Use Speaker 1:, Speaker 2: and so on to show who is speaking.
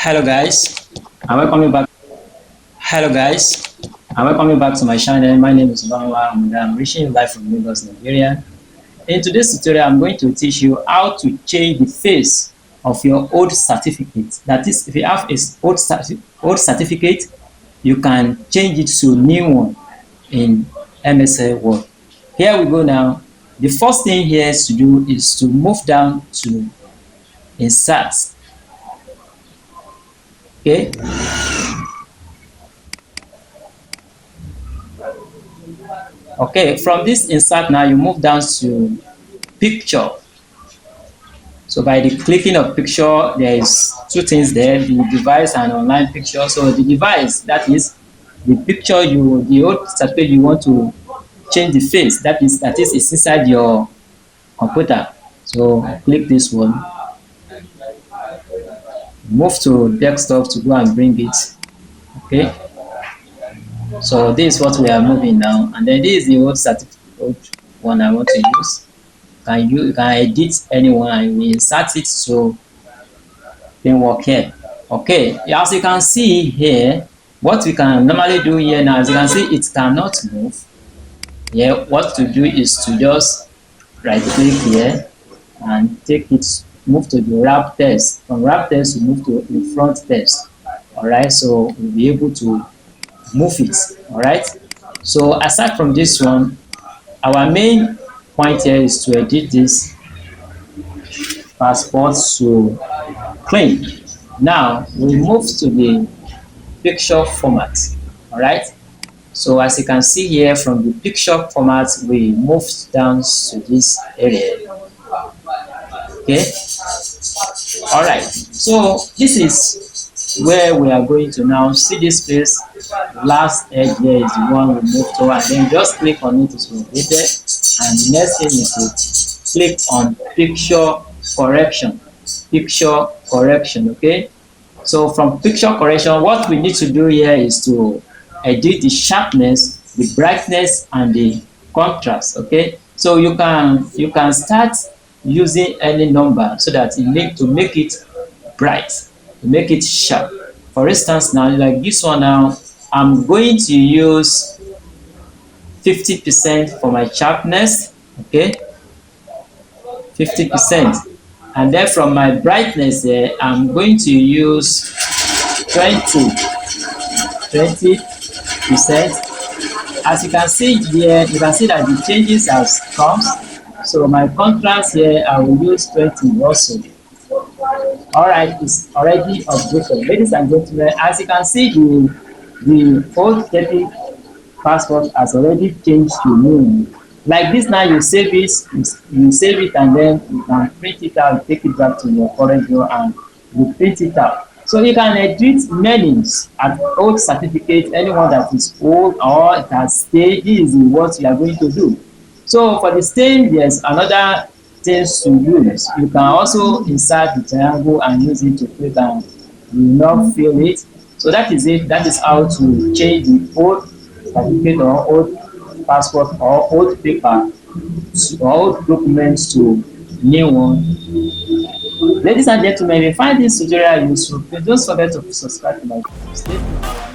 Speaker 1: Hello guys, and welcome you back. Hello guys, and welcome you back to my channel. My name is Banwa and I'm reaching you live from Lagos, Nigeria. In today's tutorial, I'm going to teach you how to change the face of your old certificate. That is, if you have a old certificate, you can change it to a new one in MS Word. Here we go now. The first thing here to do is to move down to Insert. Okay. Okay, from this insert now you move down to picture. So by the clicking of picture, there is two things there, the device and online picture. So the device, that is the picture the old certificate you want to change the face, that is it's inside your computer. So click this one, move to desktop to go and bring it. Okay, so this is what we are moving now, and then this is the old certificate, old one I want to use. You can edit anyone and we insert it to then work here. Okay, as you can see here, what we can normally do here now, as you can see, it cannot move. Yeah, what to do is to just right click here and take it, move to the wrap text. From wrap text, we move to the front text. All right, so we'll be able to move it. All right, so aside from this one, our main point here is to edit this passport to clean. Now we move to the picture format. All right, so as you can see here, from the picture format we move down to this area. Okay, all right, so this is where we are going to now see this place. Last edge there is the one we move to, and then just click on it to be there. And the next thing is to click on picture correction. Picture correction. Okay, so from picture correction, what we need to do here is to edit the sharpness, the brightness, and the contrast. Okay, so you can start using any number so that you make to make it bright, to make it sharp. For instance, now like this one now, I'm going to use 50% for my sharpness. Okay, 50%, and then from my brightness there, I'm going to use 20%. As you can see here, you can see that the changes have come. So my contrast here, I will use 20 also. All right, it's already updated. Ladies and gentlemen, as you can see, the old debit passport has already changed to new. Like this now, you save it, and then you can print it out, take it back to your current drawer, and you print it out. So you can edit many at old certificate, anyone that is old or it has stayed. This is what you are going to do. So for the stain, there's another things to use. You can also insert the triangle and use it to click, and you will not feel it. So that is it. That is how to change the old certificate or old passport or old paper or old documents to new one. Ladies and gentlemen, if you find this tutorial useful, please don't forget to subscribe to my channel.